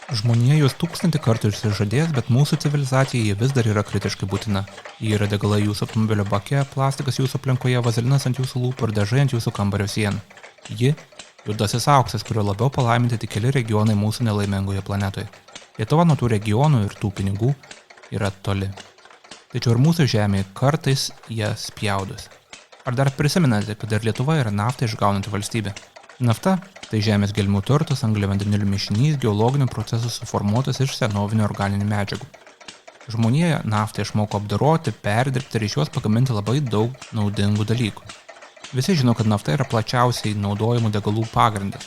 Žmonija jūs 1000 kartų išsižadės, bet mūsų civilizacijai ji vis dar yra kritiškai būtina. Ji yra degalai jūsų automobilio bake, plastikas jūsų aplinkoje, vazelinas ant jūsų lūpų ir dažai ant jūsų kambario sienų. Ji – juodasis auksas, kurio labiau palaiminti tik keli regionai mūsų nelaimingoje planetoje. Lietuva nuo tų regionų ir tų pinigų yra toli. Tačiau ir mūsų žemėje kartais jie spjaudosi. Ar dar prisimenate, kad ir Lietuva yra naftą išgaunanti valstybė? Nafta – tai žemės gelmių turtas, angliavandenilių mišinys, geologinių procesų suformuotas iš senovinių organinių medžiagų. Žmonija naftą išmoko apdoroti, perdirbti ir iš jos pagaminti labai daug naudingų dalykų. Visi žino, kad nafta yra plačiausiai naudojamų degalų pagrindas.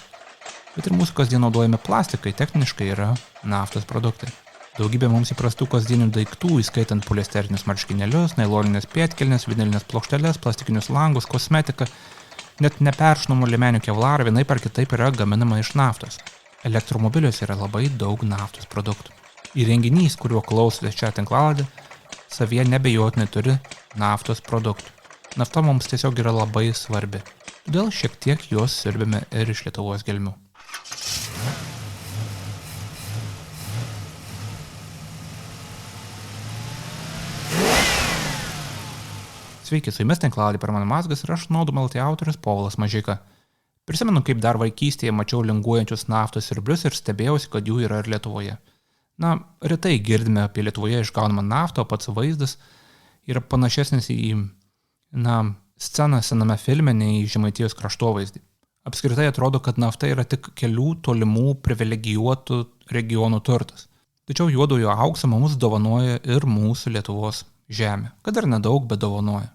Bet ir mūsų kasdien naudojami plastikai techniškai yra naftos produktai. Daugybė mums įprastų kasdienių daiktų, įskaitant poliesterinius marškinėlius, nailoninės pėdkelnes, vinilinės plokšteles, plastikinius langus, kosmetiką, net neperšnomų liemenių kevlarą vienaip ar kitaip yra gaminama iš naftos. Elektromobiliuose yra labai daug naftos produktų. Įrenginys, kuriuo klausotės šią tinklalaidę, savyje nebejotinai turi naftos produktų. Nafta mums tiesiog yra labai svarbi. Todėl šiek tiek jos siurbėme ir iš Lietuvos gelmių. Sveiki, su jumis tinklalaidė Per mano mazgas ir aš Naudumaltai autorius Povilas Mažeika. Prisimenu, kaip dar vaikystėje mačiau linguojančius naftos siurblius ir stebėjausi, kad jų yra ir Lietuvoje. Retai girdime apie Lietuvoje išgaunamą naftą, o pats vaizdas yra panašesnis į, sceną sename filme nei Žemaitijos kraštovaizdį. Apskritai atrodo, kad nafta yra tik kelių tolimų privilegijuotų regionų turtas. Tačiau juodojo auksą mums dovanoja ir mūsų Lietuvos žemė, kad ir nedaug, bet dovanoja.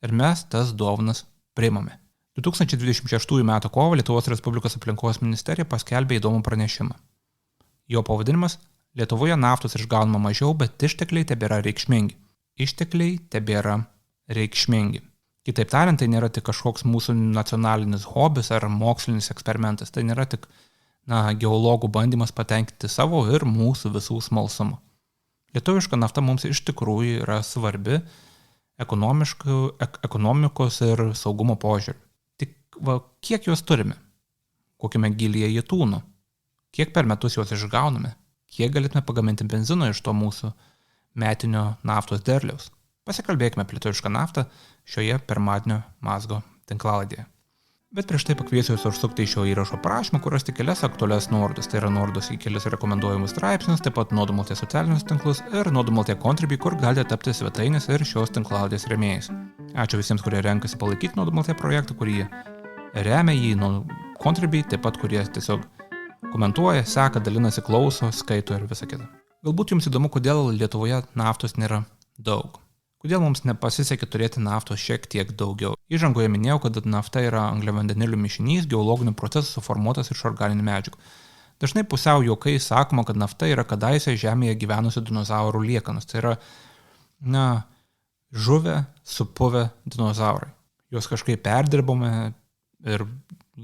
Ir mes tas dovanas priimame. 2026 m. kovo Lietuvos Respublikos aplinkos ministerija paskelbė įdomų pranešimą. Jo pavadinimas – Lietuvoje naftos išgaunama mažiau, bet ištekliai tebėra reikšmingi. Ištekliai tebėra reikšmingi. Kitaip tariant, tai nėra tik kažkoks mūsų nacionalinis hobis ar mokslinis eksperimentas. Tai nėra tik geologų bandymas patenkinti savo ir mūsų visų smalsumą. Lietuviška nafta mums iš tikrųjų yra svarbi ekonomikos ir saugumo požiūriu. Tik kiek jos turime? Kokiame gilyje jie tūno? Kiek per metus jos išgauname? Kiek galėtume pagaminti benzino iš to mūsų metinio naftos derliaus? Pasikalbėkime apie lietuvišką naftą šioje pirmadienio mazgo tinklalaidėje. Bet prieš tai pakviesiu jūs užsukti į šio įrašo prašymą, kur rasti kelias aktualias nuorodas. Tai yra nuorodos į kelias rekomenduojamus straipsnius, taip pat Naudumaltai socialinius tinklus ir Naudumaltai Contribui, kur galite tapti svetainės ir šios tinklalaidės rėmėjais. Ačiū visiems, kurie renkasi palaikyti Naudumaltai projektą, kurie remia jį nuo Contribui, taip pat kurie tiesiog komentuoja, seka, dalinasi, klauso, skaito ir visa kita. Galbūt jums įdomu, kodėl Lietuvoje naftos nėra daug. Kodėl mums nepasisekė turėti naftos šiek tiek daugiau? Įžangoje minėjau, kad nafta yra angliavandenilių mišinys, geologinių procesų suformuotas iš organinių medžiagų. Dažnai pusiau juokais sakoma, kad nafta yra kadaise žemėje gyvenusių dinozaurų liekanos. Tai yra, žuvę, supuvę dinozaurai. Juos kažkaip perdirbome ir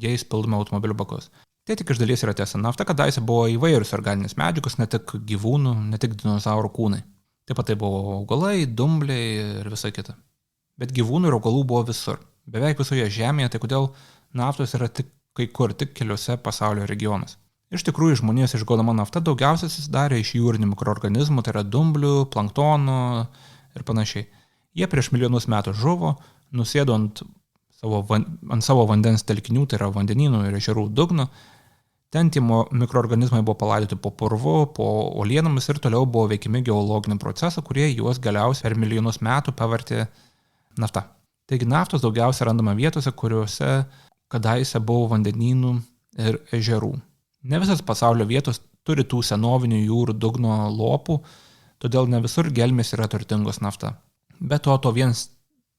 jais pildome automobilių bakus. Tai tik iš dalies yra tiesa. Nafta kadaise buvo įvairius organinės medžiagos, ne tik gyvūnų, ne tik dinozaurų kūnai. Taip pat tai buvo augalai, dumbliai ir visa kita. Bet gyvūnų ir augalų buvo visur. Beveik visoje žemėje, tai kodėl naftos yra tik kai kur, tik keliose pasaulio regionuose. Iš tikrųjų, žmonijos išgaunama nafta daugiausiai susidarė iš jūrinių mikroorganizmų, tai yra dumblių, planktonų ir panašiai. Jie prieš milijonus metų žuvo, nusėdo ant savo vandens telkinių, tai yra vandenynų ir ežerų dugno. Ten tie mikroorganizmai buvo palaidoti po purvu, po uolienomis ir toliau buvo veikiami geologinių procesų, kurie juos galiausiai per milijonus metų pavertė nafta. Taigi naftos daugiausia randama vietose, kuriuose kadaise buvo vandenynų ir ežerų. Ne visas pasaulio vietos turi tų senovinių jūrų dugno lopų, todėl ne visur gelmės yra turtingos nafta. Be to vienas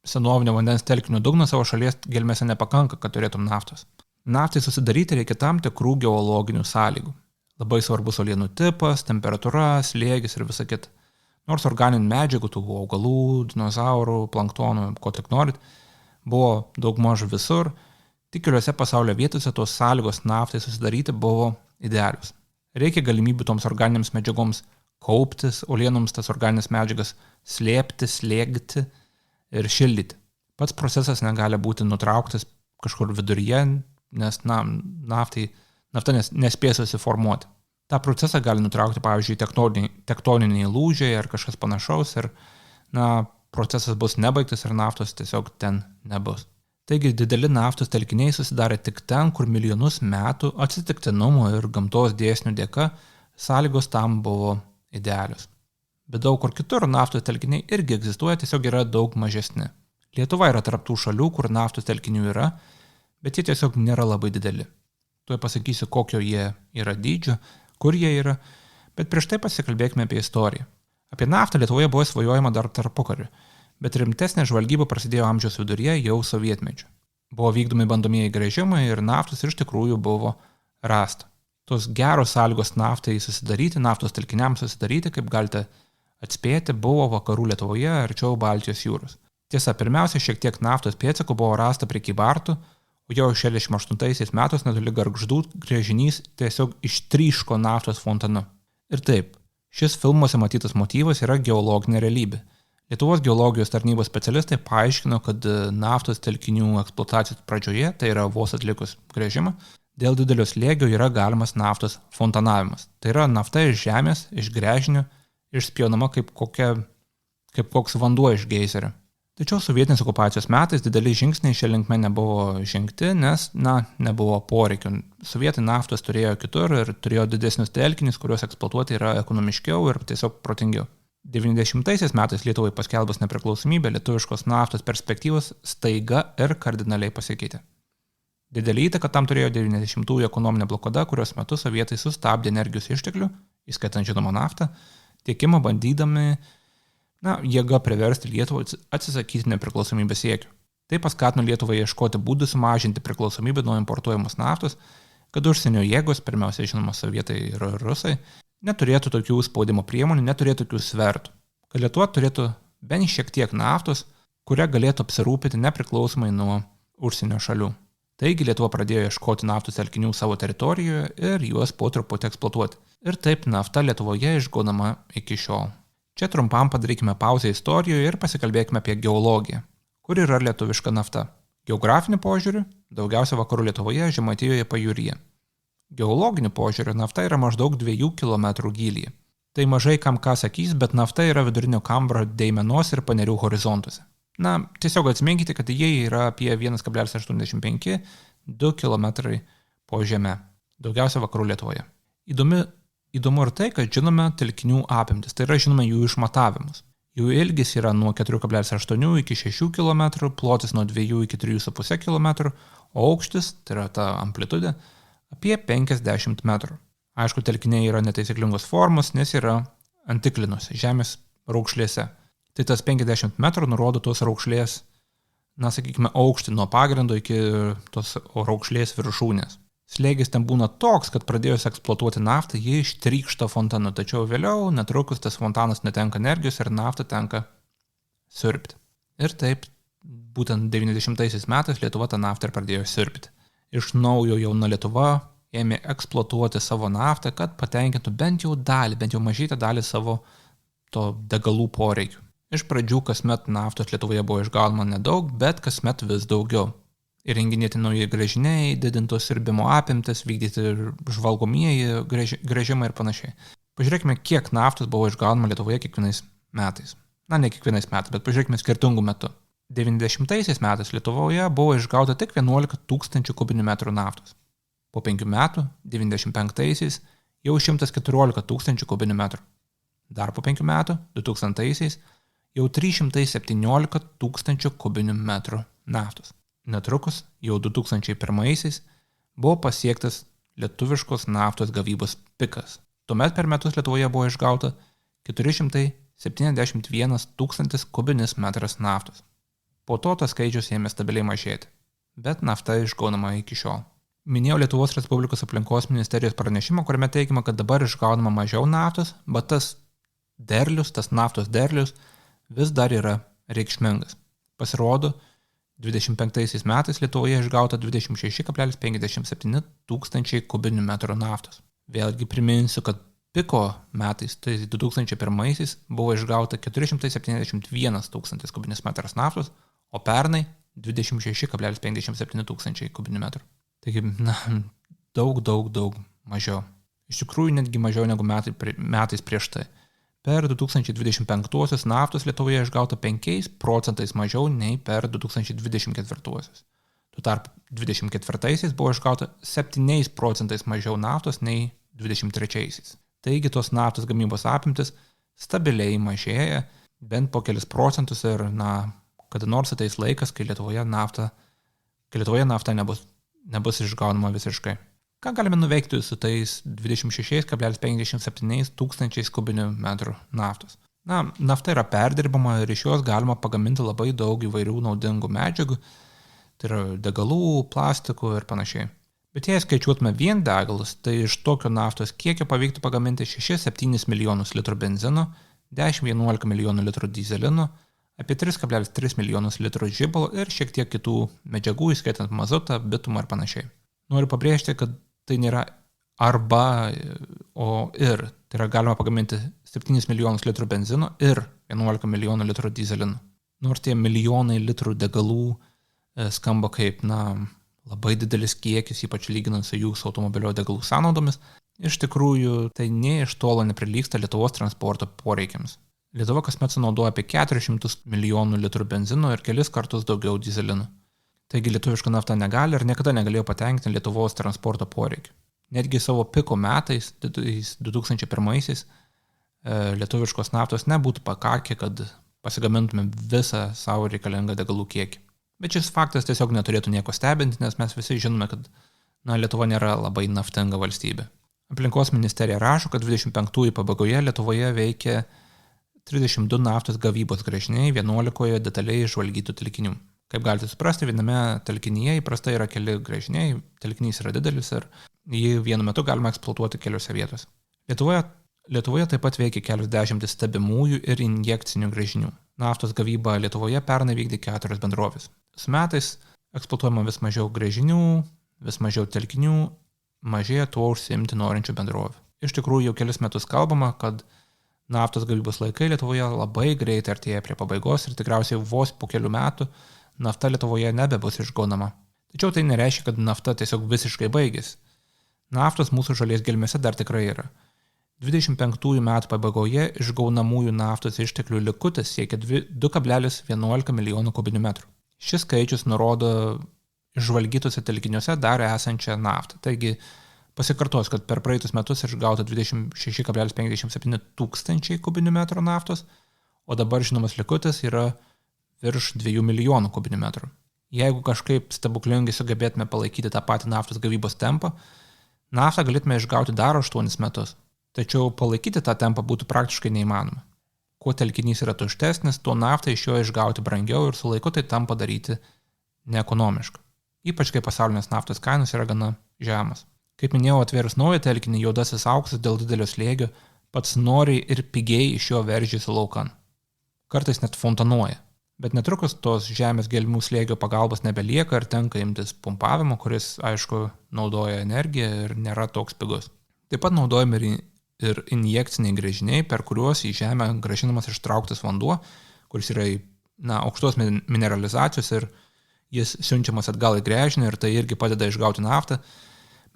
senovinio vandens telkinio dugno savo šalies gelmėse nepakanka, kad turėtum naftos. Naftai susidaryti reikia tam tikrų geologinių sąlygų. Labai svarbus uolienų tipas, temperatūra, slėgis ir visa kita. Nors organinių medžiagų, tų augalų, dinozaurų, planktonų, ko tik norit, buvo daugmaž visur, tik keliose pasaulio vietose tos sąlygos naftai susidaryti buvo idealios. Reikia galimybių toms organinėms medžiagoms kauptis, uolienoms tas organinės medžiagas slėpti, slėgti ir šildyti. Pats procesas negali būti nutrauktas kažkur viduryje, nes nafta nespės susiformuoti. Ta procesą gali nutraukti, pavyzdžiui, tektoniniai lūžiai ar kažkas panašaus ir, procesas bus nebaigtas ir naftos tiesiog ten nebus. Taigi dideli naftos telkiniai susidarė tik ten, kur milijonus metų atsitiktinumo ir gamtos dėsnių dėka sąlygos tam buvo idealios. Bet daug kur kitur naftos telkiniai irgi egzistuoja, tiesiog yra daug mažesni. Lietuva yra tarp tų šalių, kur naftos telkinių yra, bet jie tiesiog nėra labai dideli. Tuoj pasakysiu, kokio jie yra dydžio, kur jie yra, bet prieš tai pasikalbėkime apie istoriją. Apie naftą Lietuvoje buvo svajojama dar tarpukariu, bet rimtesnė žvalgyba prasidėjo amžiaus viduryje jau sovietmečiu. Buvo vykdomi bandomieji gręžimai ir naftos iš tikrųjų buvo rasta. Tos geros sąlygos naftai susidaryti, naftos telkiniams susidaryti, kaip galite atspėti, buvo vakarų Lietuvoje arčiau Baltijos jūros. Tiesa, pirmiausia, šiek tiek naftos pėdsakų buvo rasta prie Kybartų, o jau 68 metais netoli Gargždų gręžinys tiesiog ištryško naftos fontanu. Ir taip, šis filmuose matytas motyvas yra geologinė realybė. Lietuvos geologijos tarnybos specialistai paaiškino, kad naftos telkinių eksploatacijos pradžioje, tai yra vos atlikus gręžimą, dėl didelio slėgio yra galimas naftos fontanavimas. Tai yra nafta iš žemės, iš gręžinio, išspjaunama kaip koks vanduo iš geiserio. Tačiau sovietinės okupacijos metais dideli žingsniai šia linkme nebuvo žengti, nes, nebuvo poreikių. Sovietai naftos turėjo kitur ir turėjo didesnius telkinius, kuriuos eksploatuoti yra ekonomiškiau ir tiesiog protingiau. 90 metais Lietuvai paskelbus nepriklausomybę, lietuviškos naftos perspektyvos staiga ir kardinaliai pasikeitė. Didelį įtaką tam turėjo 90-ųjų ekonominė blokada, kurios metu sovietai sustabdė energijos išteklių, įskaitant žinoma naftą, tiekimą bandydami jėga priversti Lietuvą atsisakyti nepriklausomybės siekių. Tai paskatino Lietuvą ieškoti būdų sumažinti priklausomybę nuo importuojamos naftos, kad užsienio jėgos, pirmiausia žinoma sovietai ir rusai, neturėtų tokių spaudimo priemonių, neturėtų tokių svertų. Kad Lietuva turėtų bent šiek tiek naftos, kurią galėtų apsirūpinti nepriklausomai nuo užsienio šalių. Taigi Lietuva pradėjo ieškoti naftos telkinių savo teritorijoje ir juos po truputį eksploatuoti. Ir taip nafta Lietuvoje išgaunama iki šiol. Čia trumpam padarykime pauzę istorijoje ir pasikalbėkime apie geologiją. Kur yra lietuviška nafta? Geografiniu požiūriu, daugiausia vakarų Lietuvoje, Žemaitijoje pajūryje. Geologiniu požiūriu nafta yra maždaug 2 km gylyje. Tai mažai kam ką sakys, bet nafta yra vidurinio Kambro, Deimenos ir Panerių horizontuose. Tiesiog atsiminkite, kad jie yra apie 1,85-2 km po žeme, daugiausia vakarų Lietuvoje. Įdomu ir tai, kad žinome telkinių apimtis, tai yra žinome jų išmatavimus. Jų ilgis yra nuo 4,8 iki 6 km, plotis nuo 2 iki 3,5 km, o aukštis, tai yra ta amplitudė, apie 50 metrų. Aišku, telkiniai yra netaisyklingos formos, nes yra antiklinuose, žemės raukšlėse. Tai tas 50 metrų nurodo tos raukšlės, aukštį nuo pagrindo iki tos raukšlės viršūnės. Slėgis ten būna toks, kad pradėjus eksploatuoti naftą, jie ištrykšta fontanu, tačiau vėliau netrukus tas fontanas netenka energijos ir naftą tenka siurbti. Ir taip, būtent 90 metais Lietuva tą naftą ir pradėjo siurbti. Iš naujo jauna Lietuva ėmė eksploatuoti savo naftą, kad patenkintų bent jau mažytę dalį savo to degalų poreikių. Iš pradžių kasmet naftos Lietuvoje buvo išgaunama nedaug, bet kasmet vis daugiau. Įrenginėti nauji gręžiniai, didintos siurbimo apimtis, vykdyti žvalgomieji gręžimai ir panašiai. Pažiūrėkime, kiek naftos buvo išgaunama Lietuvoje kiekvienais metais. Ne kiekvienais metais, bet pažiūrėkime skirtingų metų. 90 metais Lietuvoje buvo išgauta tik 11 000 kubinių metrų naftos. Po 5 metų, 95-aisiais, jau 114 000 kubinių metrų. Dar po 5 metų, 2000-aisiais, jau 317 000 kubinių metrų naftos. Netrukus, jau 2001-aisiais, buvo pasiektas lietuviškos naftos gavybos pikas. Tuomet per metus Lietuvoje buvo išgauta 471 000 kubinis metras naftos. Po to tas skaičius ėmė stabiliai mažėti, bet nafta išgaunama iki šiol. Minėjau Lietuvos Respublikos aplinkos ministerijos pranešimą, kuriame teigiama, kad dabar išgaunama mažiau naftos, bet tas naftos derlius vis dar yra reikšmingas. Pasirodo, 25 metais Lietuvoje išgauta 26,57 tūkstančiai kubinių metrų naftos. Vėlgi priminsiu, kad piko metais, tai 2001-aisiais, buvo išgauta 471 tūkstantis kubinis metras naftos, o pernai 26,57 tūkstančiai kubinių metrų. Taigi, daug mažiau. Iš tikrųjų, netgi mažiau negu metais prieš tai. Per 2025 naftos Lietuvoje išgauta 5% mažiau nei per 2024. Tuo tarpu 2024 buvo išgauta 7% mažiau naftos nei 2023. Taigi tos naftos gamybos apimtis stabiliai mažėja bent po kelis procentus ir, kada nors ateis laikas, kai Lietuvoje nafta nebus išgaunama visiškai. Ką galime nuveikti su tais 26,57 tūkstančiais kubinių metrų naftos? Nafta yra perdirbama ir iš jos galima pagaminti labai daug įvairių naudingų medžiagų, tai yra degalų, plastikų ir panašiai. Bet jei skaičiuotume vien degalus, tai iš tokio naftos kiekio pavyktų pagaminti 6-7 milijonus litrų benzino, 10-11 milijonų litrų dyzelino, apie 3,3 milijonus litrų žibalo ir šiek tiek kitų medžiagų, įskaitant mazutą, bitumą ir panašiai. Noriu pabrėžti, kad tai nėra arba, o ir. Tai yra galima pagaminti 7 milijonus litrų benzino ir 11 milijonų litrų dyzelino. Nors tie milijonai litrų degalų skamba kaip, labai didelis kiekis, ypač lyginant su jūsų automobilio degalų sąnaudomis, iš tikrųjų tai nė iš tolo neprilygsta Lietuvos transporto poreikiams. Lietuva kasmet sunaudoja apie 400 milijonų litrų benzino ir kelis kartus daugiau dyzelino. Taigi lietuviška nafta negali ir niekada negalėjo patenkinti Lietuvos transporto poreikių. Netgi savo piko metais, 2001-aisiais, lietuviškos naftos nebūtų pakakę, kad pasigamintume visą savo reikalingą degalų kiekį. Bet šis faktas tiesiog neturėtų nieko stebinti, nes mes visi žinome, kad Lietuva nėra labai naftinga valstybė. Aplinkos ministerija rašo, kad 25-ųjų pabaigoje Lietuvoje veikia 32 naftos gavybos gręžiniai 11 detaliai išžvalgytų telkinių. Kaip galite suprasti, viename telkinyje įprastai yra keli gręžiniai, telkinys yra didelis ir jį vienu metu galima eksploatuoti keliose vietose. Lietuvoje taip pat veikia kelios dešimtis stebimųjų ir injekcinių gręžinių. Naftos gavybą Lietuvoje pernai vykdė 4 bendrovės. Su metais eksploatuojama vis mažiau gręžinių, vis mažiau telkinių, mažėja tuo užsiimti norinčių bendrovių. Iš tikrųjų jau kelis metus kalbama, kad naftos gavybos laikai Lietuvoje labai greitai artėja prie pabaigos ir tikriausiai vos po kelių metų nafta Lietuvoje nebebus išgaunama. Tačiau tai nereiškia, kad nafta tiesiog visiškai baigėsi. Naftos mūsų šalies gelmėse dar tikrai yra. 25 metų pabaigoje išgaunamųjų naftos išteklių likutis siekia 2,11 milijonų kubinių metrų. Šis skaičius nurodo išžvalgytose telkiniuose dar esančią naftą. Taigi pasikartos, kad per praeitus metus išgauta 26,57 tūkstančiai kubinių metrų naftos, o dabar žinomas likutis yra virš 2 milijonų kubinių metrų. Jeigu kažkaip stebuklingai sugebėtume palaikyti tą patį naftos gavybos tempą, naftą galėtume išgauti dar 8 metus. Tačiau palaikyti tą tempą būtų praktiškai neįmanoma. Kuo telkinys yra tuštesnis, tuo naftą iš jo išgauti brangiau ir su laiku tai tampa daryti neekonomiška. Ypač kai pasaulinės naftos kainos yra gana žemas. Kaip minėjau, atvėrus naują telkinį, juodasis auksas dėl didelio slėgio pats noriai ir pigiai iš jo veržiasi laukan. Kartais net fontanuoja. Bet netrukus tos žemės gelmių slėgio pagalbos nebelieka ir tenka imtis pumpavimo, kuris, aišku, naudoja energiją ir nėra toks pigus. Taip pat naudojami ir injekciniai gręžiniai, per kuriuos į žemę grąžinamas ištrauktas vanduo, kuris yra aukštos mineralizacijos ir jis siunčiamas atgal į gręžinį ir tai irgi padeda išgauti naftą,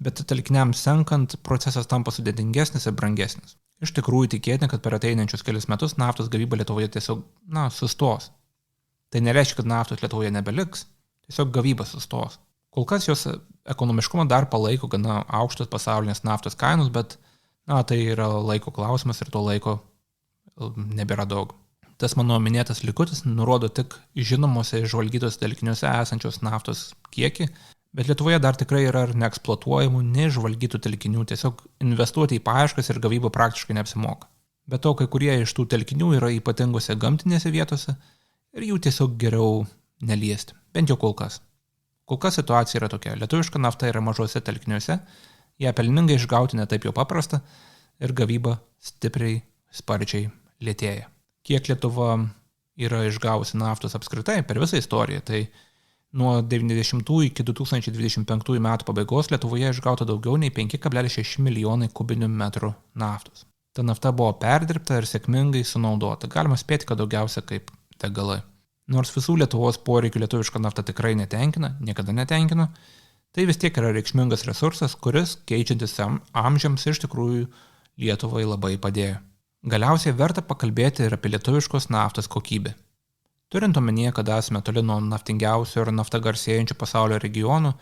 bet telkiniams senkant procesas tampa sudėtingesnis ir brangesnis. Iš tikrųjų tikėtina, kad per ateinančius kelius metus naftos gavyba Lietuvoje tiesiog sustos. Tai nereiškia, kad naftos Lietuvoje nebeliks, tiesiog gavyba sustos. Kol kas jos ekonomiškumą dar palaiko gana aukštos pasaulinės naftos kainos, bet tai yra laiko klausimas ir to laiko nebėra daug. Tas mano minėtas likutis nurodo tik žinomose išžvalgytos telkiniuose esančios naftos kiekį, bet Lietuvoje dar tikrai yra neeksploatuojamų, neišžvalgytų telkinių, tiesiog investuoti į paieškas ir gavybą praktiškai neapsimoka. Be to, kai kurie iš tų telkinių yra ypatingose gamtinėse vietose ir jų tiesiog geriau neliesti, bent jau kol kas. Kol kas situacija yra tokia. Lietuviška nafta yra mažose telkiniuose, ją pelningai išgauti netaip jau paprasta ir gavyba stipriai, sparčiai lėtėja. Kiek Lietuva yra išgavusi naftos apskritai per visą istoriją, tai nuo 90 iki 2025 metų pabaigos Lietuvoje išgauta daugiau nei 5,6 milijonai kubinių metrų naftos. Ta nafta buvo perdirbta ir sėkmingai sunaudota. Galima spėti, kad daugiausia kaip degalai. Nors visų Lietuvos poreikių lietuviška nafta tikrai netenkina, niekada netenkino, Tai vis tiek yra reikšmingas resursas, kuris, keičiantis amžiams, iš tikrųjų Lietuvai labai padėjo. Galiausiai verta pakalbėti ir apie lietuviškos naftos kokybę. Turint omenyje, kad esame toli nuo naftingiausių ir nafta garsėjančių pasaulio regionų,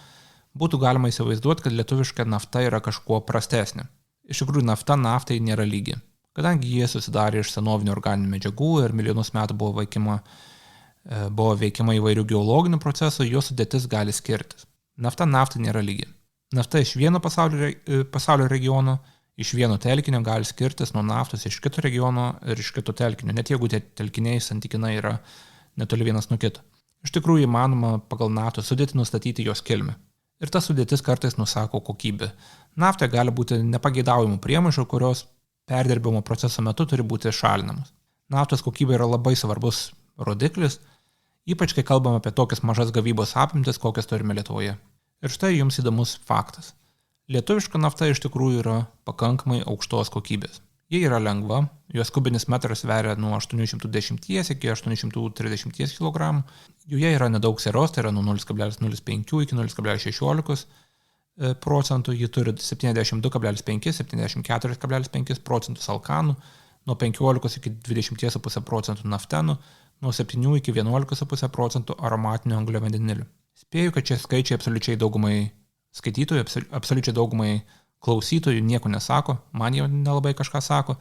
būtų galima įsivaizduoti, kad lietuviška nafta yra kažkuo prastesnė. Iš tikrųjų, nafta naftai nėra lygi. Kadangi jie susidarė iš senovinių organinių medžiagų ir milijonus metų buvo veikiama įvairių geologinių procesų, jos sudėtis gali skirtis. Nafta naftai nėra lygi. Nafta iš vieno pasaulio regiono, iš vieno telkinio gali skirtis nuo naftos iš kito regiono ir iš kito telkinio, net jeigu tie telkiniai santykinai yra netoli vienas nuo kito. Iš tikrųjų įmanoma pagal naftos sudėtį nustatyti jos kilmę. Ir ta sudėtis kartais nusako kokybę. Naftoje gali būti nepageidaujamų priemaišų, kurios perdirbimo proceso metu turi būti šalinamos. Naftos kokybė yra labai svarbus rodiklis, ypač kai kalbame apie tokias mažas gavybos apimtis, kokias turime Lietuvoje. Ir štai jums įdomus faktas. Lietuviška nafta iš tikrųjų yra pakankamai aukštos kokybės. Ji yra lengva, jos kubinis metras sveria nuo 810 iki 830 kg. Joje yra nedaug sieros, tai yra nuo 0,05 iki 0,16 procentų, ji turi 72,5-74,5 procentus alkanų, nuo 15 iki 20,5 procentų naftenų, nuo 7 iki 11,5 procentų aromatinių angliavandenilių. Spėju, kad šie skaičiai absoliučiai daugumai skaitytojų, absoliučiai daugumai klausytojų nieko nesako, man jau nelabai kažką sako,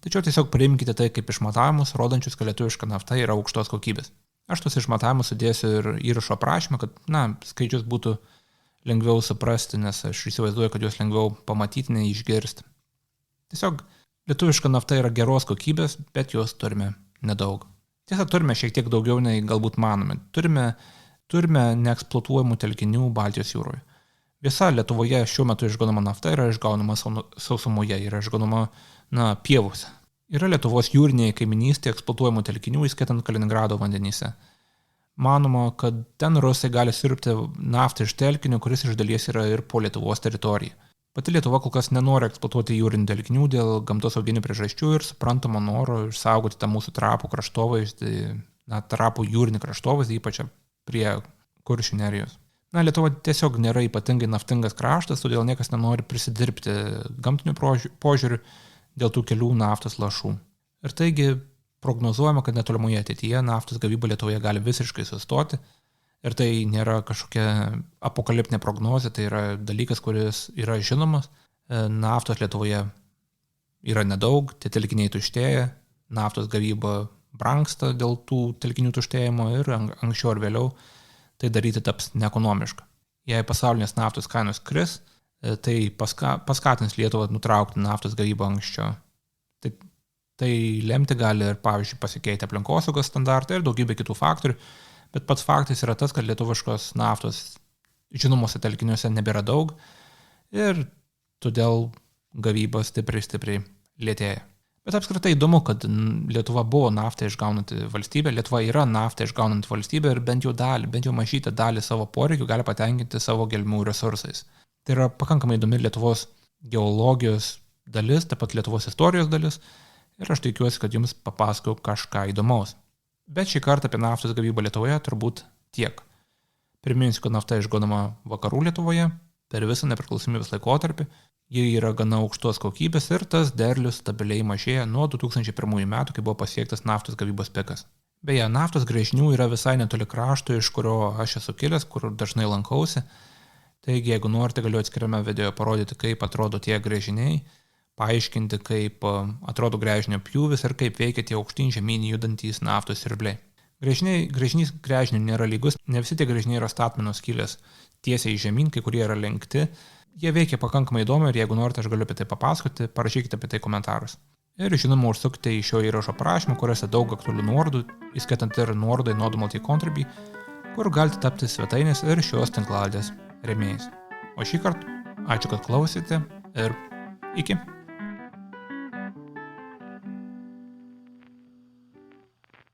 tačiau tiesiog priimkite tai kaip išmatavimus, rodančius, kad lietuviška nafta yra aukštos kokybės. Aš tos išmatavimus sudėsiu ir įrašo aprašymą, kad, skaičius būtų lengviau suprasti, nes aš įsivaizduoju, kad juos lengviau pamatyti, nei išgirsti. Tiesiog lietuviška nafta yra geros kokybės, bet jos turime nedaug. Tiesa, turime šiek tiek daugiau, nei galbūt manome. Turime neeksploatuojamų telkinių Baltijos jūroje. Visa Lietuvoje šiuo metu išgaunama nafta yra išgaunama sausumoje, yra išgaunama pievose. Yra Lietuvos jūrinėje kaiminystėje eksploatuojamų telkinių, įskaitant Kaliningrado vandenyse. Manoma, kad ten rusai gali siurbti naftą iš telkinio, kuris iš dalies yra ir po Lietuvos teritoriją. Pati Lietuva kol kas nenori eksploatuoti jūrinių telkinių dėl gamtosauginių priežasčių ir suprantamo noro išsaugoti tą mūsų trapų kraštovaizdį, trapų jūrinį kraštovaizdį, ypač prie Kuršių nerijos. Lietuva tiesiog nėra ypatingai naftingas kraštas, todėl niekas nenori prisidirbti gamtinių požiūrių dėl tų kelių naftos lašų. Ir taigi prognozuojama, kad netolimoje ateityje naftos gavyba Lietuvoje gali visiškai sustoti. Ir tai nėra kažkokia apokaliptinė prognozė, tai yra dalykas, kuris yra žinomas. Naftos Lietuvoje yra nedaug, tie telkiniai tuštėja, naftos gavyba brangsta dėl tų telkinių tuštėjimo ir anksčiau ar vėliau tai daryti taps neekonomiška. Jei pasaulinės naftos kainos kris, tai paskatins Lietuvą nutraukti naftos gavybą anksčiau. Tai lemti gali ir, pavyzdžiui, pasikeiti aplinkosaugos standartai ir daugybė kitų faktorių, bet pats faktas yra tas, kad lietuviškos naftos žinomose telkiniuose nebėra daug ir todėl gavyba stipriai lėtėja. Bet apskritai įdomu, kad Lietuva buvo naftą išgaunanti valstybė, Lietuva yra naftą išgaunanti valstybė ir bent jau mažytę dalį savo poreikių gali patenkinti savo gelmių resursais. Tai yra pakankamai įdomi Lietuvos geologijos dalis, taip pat Lietuvos istorijos dalis ir aš tikiuosi, kad jums papasakau kažką įdomaus. Bet šį kartą apie naftos gavybą Lietuvoje turbūt tiek. Priminsiu, kad nafta išgaunama vakarų Lietuvoje per visą nepriklausomybės laikotarpį. Ji yra gana aukštos kokybės ir tas derlius stabiliai mažėja nuo 2001 metų, kai buvo pasiektas naftos gavybos pikas. Beje, naftos gręžinių yra visai netoli krašto, iš kurio aš esu kilęs, kur dažnai lankausi. Taigi, jeigu norite, galiu atskiriame video parodyti, kaip atrodo tie gręžiniai, paaiškinti, kaip atrodo gręžinio pjūvis ir kaip veikia tie aukštyn žemyn judantys naftos siurbliai. Gręžinys gręžinių nėra lygus, ne visi tie gręžiniai yra statmenų skylės tiesiai žemyn, kai kurie yra lenkti. Jie veikia pakankamai įdomu ir jeigu norite, aš galiu apie tai papasakoti, parašykite apie tai komentarus. Ir žinoma, užsukite į šio įrašo aprašymą, kuriuose daug aktualių nuorodų, įskaitant ir nuorodą į Node Multi-Contribui, kur galite tapti svetainės ir šios tinklalaidės rėmėjais. O šį kartą ačiū, kad klausėte ir iki.